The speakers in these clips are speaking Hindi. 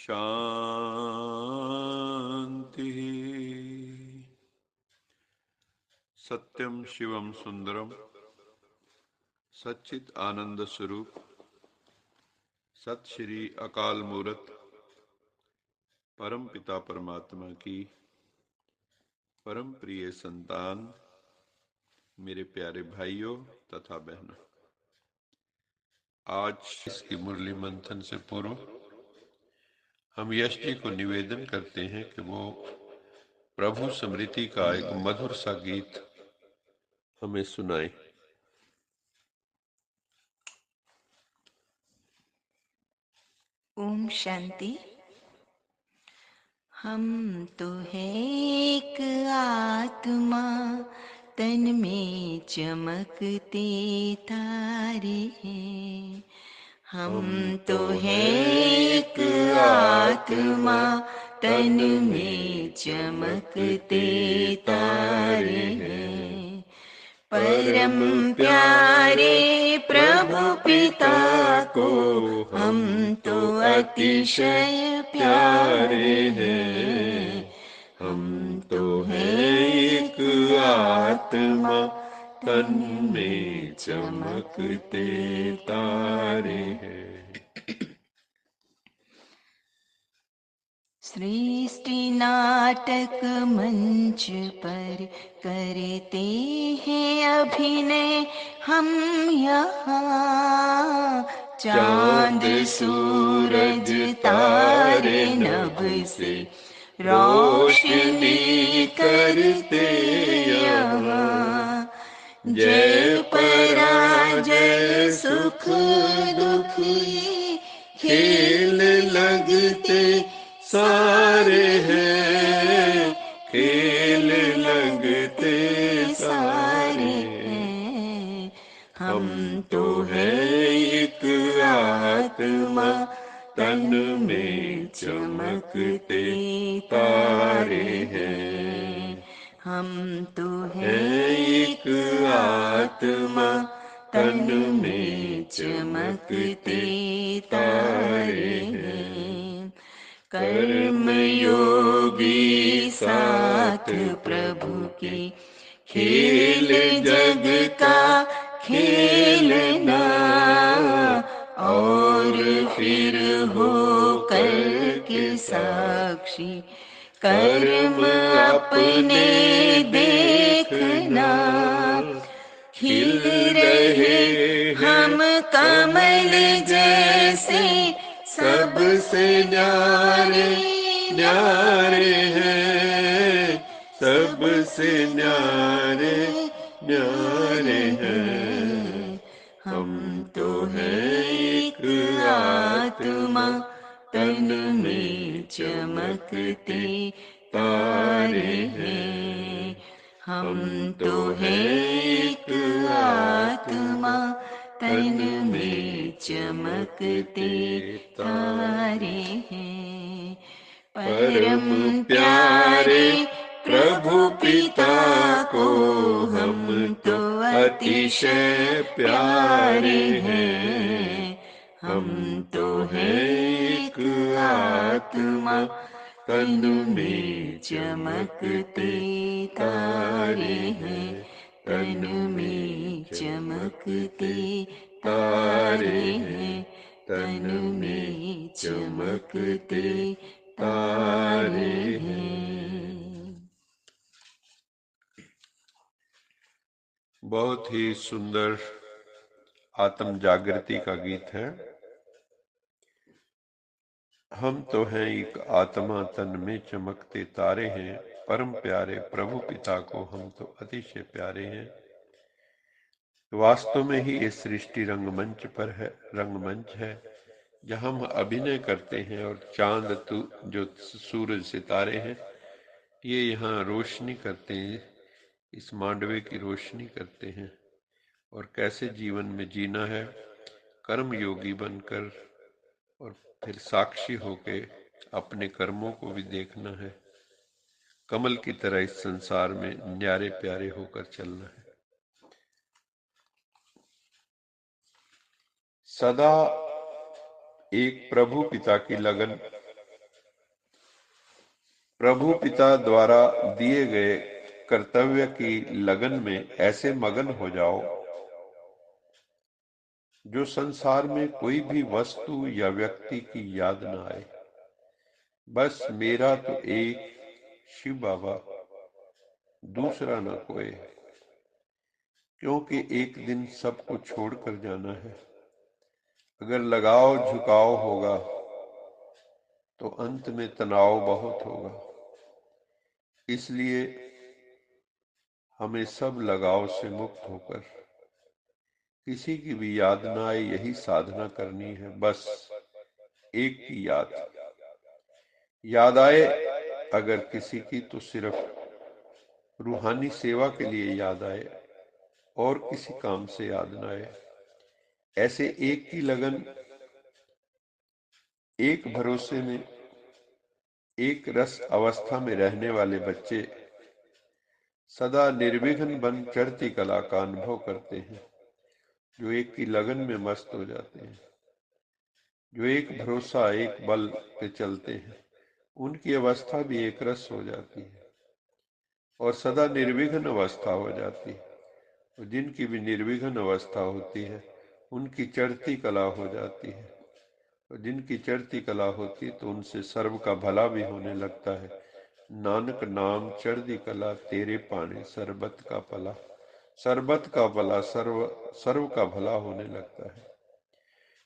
शांति। सत्यम शिवम सुंदरम सच्चित आनंद स्वरूप सत श्री अकाल मूरत परम पिता परमात्मा की परम प्रिय संतान मेरे प्यारे भाइयों तथा बहनों, आज इसकी मुरली मंथन से पूर्व हम यश जी को निवेदन करते हैं कि वो प्रभु स्मृति का एक मधुर सा गीत हमें सुनाए। ओम शांति। हम तो है एक आत्मा, तन में चमकते तारे हैं। हम तो है एक आत्मा, तन में चमकते तारे हैं। परम प्यारे प्रभु पिता को हम तो अतिशय प्यारे हैं। हम तो है एक आत्मा, तन में चमकते तारे हैं। सृष्टि नाटक मंच पर करते हैं अभिनय हम यहाँ। चांद सूरज तारे नभ से रोशनी करते यहाँ। जय पराजय सुख दुख ये खेल लगते सारे हैं। खेल लगते सारे हैं। हम तो है एक आत्मा, तन में चमकते तारे हैं। हम तो है एक आत्मा, तन में चमकते तारे हैं। कर्म योगी साथ प्रभु के खेल जग का खेलना। और फिर हो कर के साक्षी कर्म अपने देखना। खिल रहे हम कमल जैसे, सबसे न्यारे न्यारे हैं। सबसे न्यारे न्यारे हैं। हम तो है एक आत्मा, तन में चमकते तारे हैं। हम तो है एक आत्मा, तन में चमकते तारे हैं। परम प्यारे प्रभु पिता को हम तो अतिशय प्यारे हैं। हम तो है एक आत्मा, तन में चमकते तारे हैं। तन में चमकते तारे हैं। तन में चमकते तारे हैं। बहुत ही सुंदर आत्म जागृति का गीत है। हम तो हैं एक आत्मा, तन में चमकते तारे हैं। परम प्यारे प्रभु पिता को हम तो अतिशय प्यारे हैं। वास्तव में ही ये सृष्टि रंगमंच पर है, रंगमंच है जहाँ हम अभिनय करते हैं। और चांद जो सूरज सितारे हैं ये यहाँ रोशनी करते हैं, इस मांडवे की रोशनी करते हैं। और कैसे जीवन में जीना है, कर्म योगी बनकर और फिर साक्षी होके अपने कर्मों को भी देखना है। कमल की तरह इस संसार में न्यारे प्यारे होकर चलना है। सदा एक प्रभु पिता की लगन प्रभु पिता द्वारा दिए गए कर्तव्य की लगन में ऐसे मगन हो जाओ जो संसार में कोई भी वस्तु या व्यक्ति की याद न आए। बस मेरा तो एक शिव बाबा, दूसरा न कोई, क्योंकि एक दिन सबको छोड़कर जाना है। अगर लगाव झुकाव होगा तो अंत में तनाव बहुत होगा। इसलिए हमें सब लगाव से मुक्त होकर किसी की भी याद न आए यही साधना करनी है। बस एक की याद आए अगर किसी की तो सिर्फ रूहानी सेवा के लिए याद आए और किसी काम से याद न आए। ऐसे एक की लगन, एक भरोसे में, एक रस अवस्था में रहने वाले बच्चे सदा निर्विघ्न बन चढ़ती कला का अनुभव करते हैं। जो एक की लगन में मस्त हो जाते हैं, जो एक भरोसा एक बल पे चलते हैं, उनकी अवस्था भी एक रस हो जाती है और सदा निर्विघ्न अवस्था हो जाती है। और जिनकी भी निर्विघ्न अवस्था होती है उनकी चढ़ती कला हो जाती है। और जिनकी चढ़ती कला होती है तो उनसे सर्व का भला भी होने लगता है। नानक नाम चढ़ती कला तेरे पाने सरबत का भला, सरबत का भला सर्व सर्व का भला होने लगता है।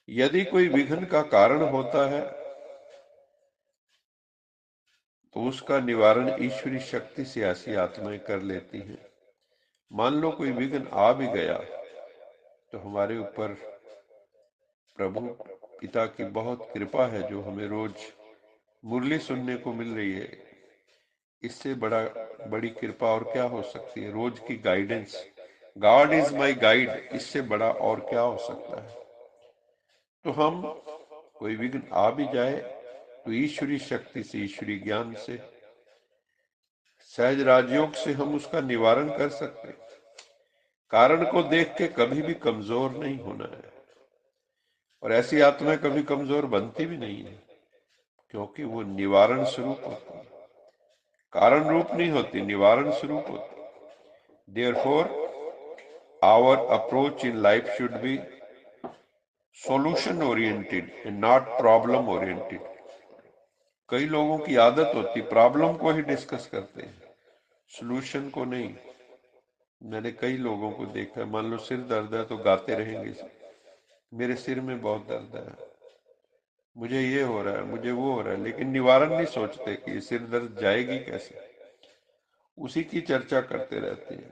यदि कोई विघ्न का कारण होता है तो उसका निवारण ईश्वरी शक्ति से ऐसी आत्माएं कर लेती हैं। मान लो कोई विघ्न आ भी गया तो हमारे ऊपर प्रभु पिता की बहुत कृपा है जो हमें रोज मुरली सुनने को मिल रही है। इससे बड़ी कृपा और क्या हो सकती है। रोज की guidance, God is my guide, इससे बड़ा और क्या हो सकता है। तो हम कोई विघ्न आ भी जाए तो ईश्वरी शक्ति से, ईश्वरी ज्ञान से, सहज राजयोग से हम उसका निवारण कर सकते हैं। कारण को देख के कभी भी कमजोर नहीं होना है। और ऐसी आत्माएं कभी कमजोर बनती भी नहीं है, क्योंकि वो निवारण स्वरूप होती है, कारण रूप नहीं होती, निवारण स्वरूप होती। Therefore our approach in life should be solution oriented and not problem oriented. कई लोगों की आदत होती प्रॉब्लम को ही डिस्कस करते हैं, सॉल्यूशन को नहीं। मैंने कई लोगों को देखा, मान लो सिर दर्द है तो गाते रहेंगे, मेरे सिर में बहुत दर्द है, मुझे ये हो रहा है, मुझे वो हो रहा है, लेकिन निवारण नहीं सोचते कि सिर दर्द जाएगी कैसे, उसी की चर्चा करते रहते हैं।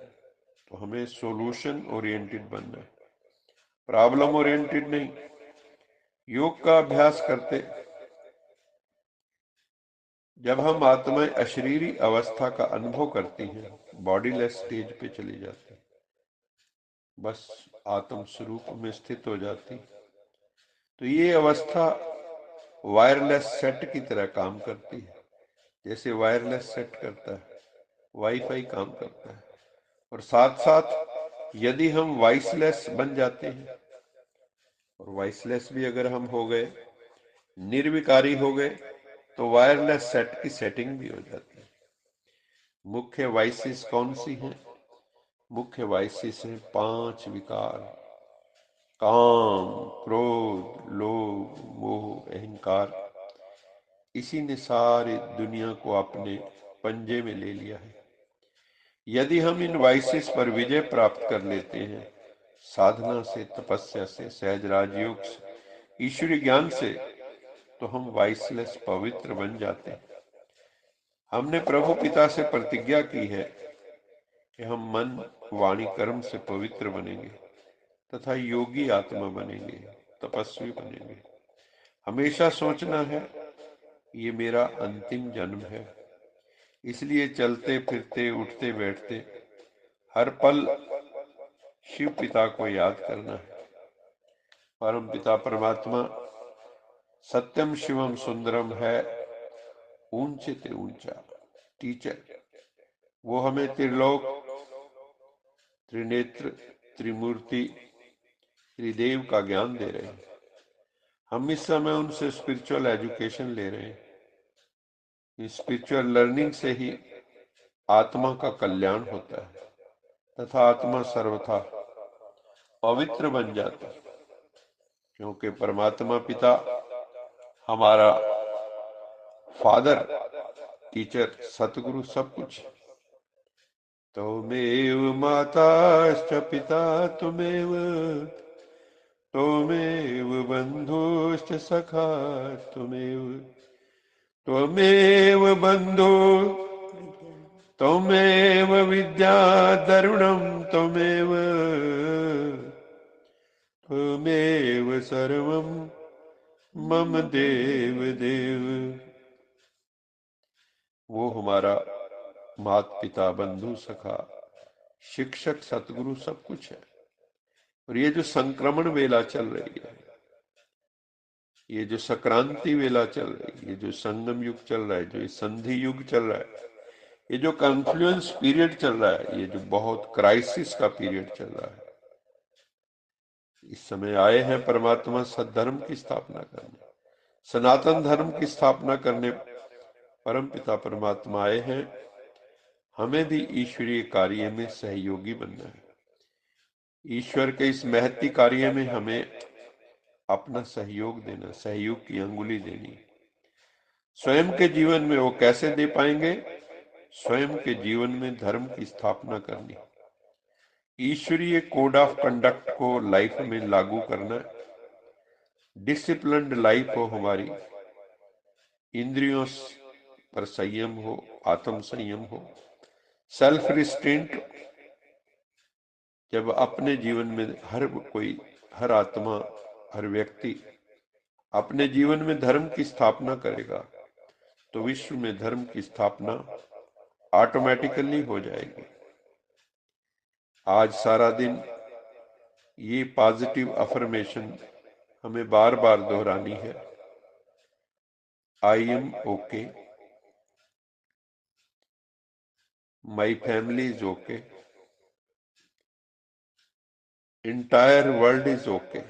तो हमें सॉल्यूशन ओरिएंटेड बनना है, प्रॉब्लम ओरिएंटेड नहीं। योग का अभ्यास करते जब हम आत्माएं अशरीरी अवस्था का अनुभव करती हैं, बॉडीलेस स्टेज पे चली जाती, बस आत्म स्वरूप में स्थित हो जाती, तो ये अवस्था वायरलेस सेट की तरह काम करती है। जैसे वायरलेस सेट करता है, वाईफाई काम करता है। और साथ साथ यदि हम वॉइसलेस बन जाते हैं, और वॉइसलेस भी अगर हम हो गए, निर्विकारी हो गए, तो वायरलेस सेट की सेटिंग भी हो जाती है। मुख्य वॉइसेस कौन सी हैं? मुख्य वॉइसेस हैं 5 विकार: काम, क्रोध, लोभ, मोह, अहंकार। इसी ने सारी दुनिया को अपने पंजे में ले लिया है। यदि हम इन वॉइसेस पर विजय प्राप्त कर लेते हैं, साधना से, तपस्या से, सहज राजयोग से, ईश्वरी ज्ञान से, तो हम वॉइसलेस पवित्र बन जाते हैं। हमने प्रभु पिता से प्रतिज्ञा की है कि हम मन, वाणी, कर्म से पवित्र बनेंगे तथा योगी आत्मा बनेंगे, तपस्वी बनेंगे। हमेशा सोचना है ये मेरा अंतिम जन्म है, इसलिए चलते फिरते, उठते बैठते हर पल शिव पिता को याद करना है। परम पिता परमात्मा सत्यम शिवम सुंदरम है, ऊंचे ते ऊंचा टीचर। वो हमें त्रिलोक, त्रिनेत्र, त्रिमूर्ति, त्रिदेव का ज्ञान दे रहे हैं। हम इस समय उनसे स्पिरिचुअल एजुकेशन ले रहे हैं। स्पिरिचुअल लर्निंग से ही आत्मा का कल्याण होता है तथा आत्मा सर्वथा पवित्र बन जाता है, क्योंकि परमात्मा पिता हमारा फादर, टीचर, सतगुरु सब कुछ है। त्वमेव माताश्च पिता त्वमेव, त्वमेव बन्धुश्च सखा त्वमेव, त्वमेव बन्धु त्वमेव विद्या द्रविणं त्वमेव, त्वमेव सर्वं मम देव देव। वो हमारा माता पिता, बंधु, सखा, शिक्षक, सतगुरु सब कुछ है। और ये जो संक्रमण वेला चल रही है, ये जो संक्रांति वेला चल रही है, ये जो संगम युग चल रहा है, जो ये संधि युग चल रहा है, ये जो कॉन्फ्लुएंस पीरियड चल रहा है, ये जो बहुत क्राइसिस का पीरियड चल रहा है, इस समय आए हैं परमात्मा सद्धर्म की स्थापना करने, सनातन धर्म की स्थापना करने परम पिता परमात्मा आए हैं। हमें भी ईश्वरीय कार्य में सहयोगी बनना है। ईश्वर के इस महती कार्य में हमें अपना सहयोग देना, सहयोग की अंगुली देनी। स्वयं के जीवन में वो कैसे दे पाएंगे? स्वयं के जीवन में धर्म की स्थापना करनी, ईश्वरीय कोड ऑफ कंडक्ट को लाइफ में लागू करना, डिसिप्लिन्ड लाइफ हो हमारी, इंद्रियों पर संयम हो, आत्म संयम हो, सेल्फ रिस्ट्रेंट। जब अपने जीवन में हर कोई, हर आत्मा, हर व्यक्ति अपने जीवन में धर्म की स्थापना करेगा तो विश्व में धर्म की स्थापना ऑटोमेटिकली हो जाएगी। आज सारा दिन ये पॉजिटिव अफर्मेशन हमें बार बार दोहरानी है। I am okay, my family is okay, entire world is okay,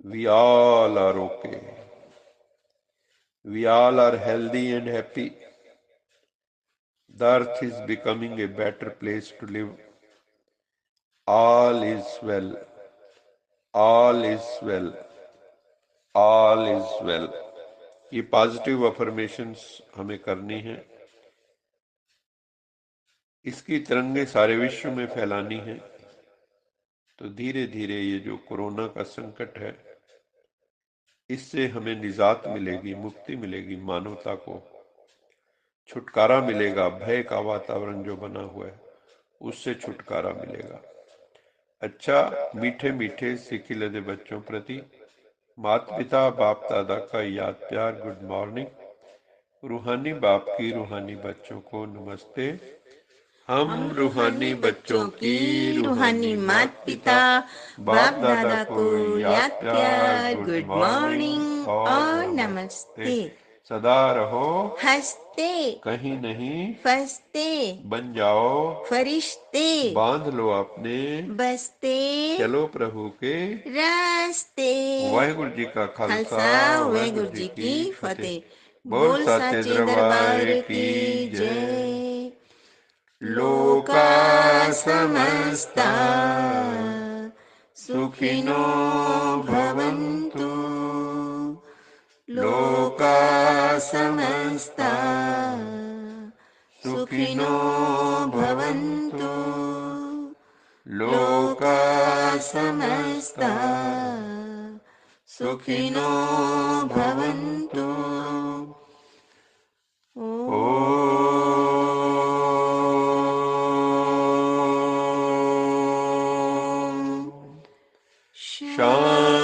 we all are okay, we all are healthy and happy, the earth is becoming a better place to live, all is well, all is well, all is well। ये पॉजिटिव अफर्मेशंस हमें करनी है, इसकी तिरंगे सारे विश्व में फैलानी है। तो धीरे धीरे ये जो कोरोना का संकट है, इससे हमें निजात मिलेगी, मुक्ति मिलेगी, मानवता को छुटकारा मिलेगा। भय का वातावरण जो बना हुआ है उससे छुटकारा मिलेगा। अच्छा, मीठे मीठे सीखी लदे बच्चों प्रति माता पिता, बाप दादा का याद प्यार, गुड मॉर्निंग। रूहानी बाप की रूहानी बच्चों को नमस्ते। हम रूहानी बच्चों की रूहानी माता पिता, बाप दादा को याद प्यार, गुड मॉर्निंग और नमस्ते। सदा रहो हंसते, कहीं नहीं फंसते, बन जाओ फरिश्ते, बांध लो अपने बस्ते, चलो प्रभु के रास्ते। वाहिगुरु जी का खालसा, वाहिगुरु जी की फतेह। बोल साचे दरबार की जय। लोका समस्ता सुखिनो भवन्तु, लोका समस्ता सुखिनो भवन्तु, लोका समस्ता सुखिनो भवन्तु। शांति।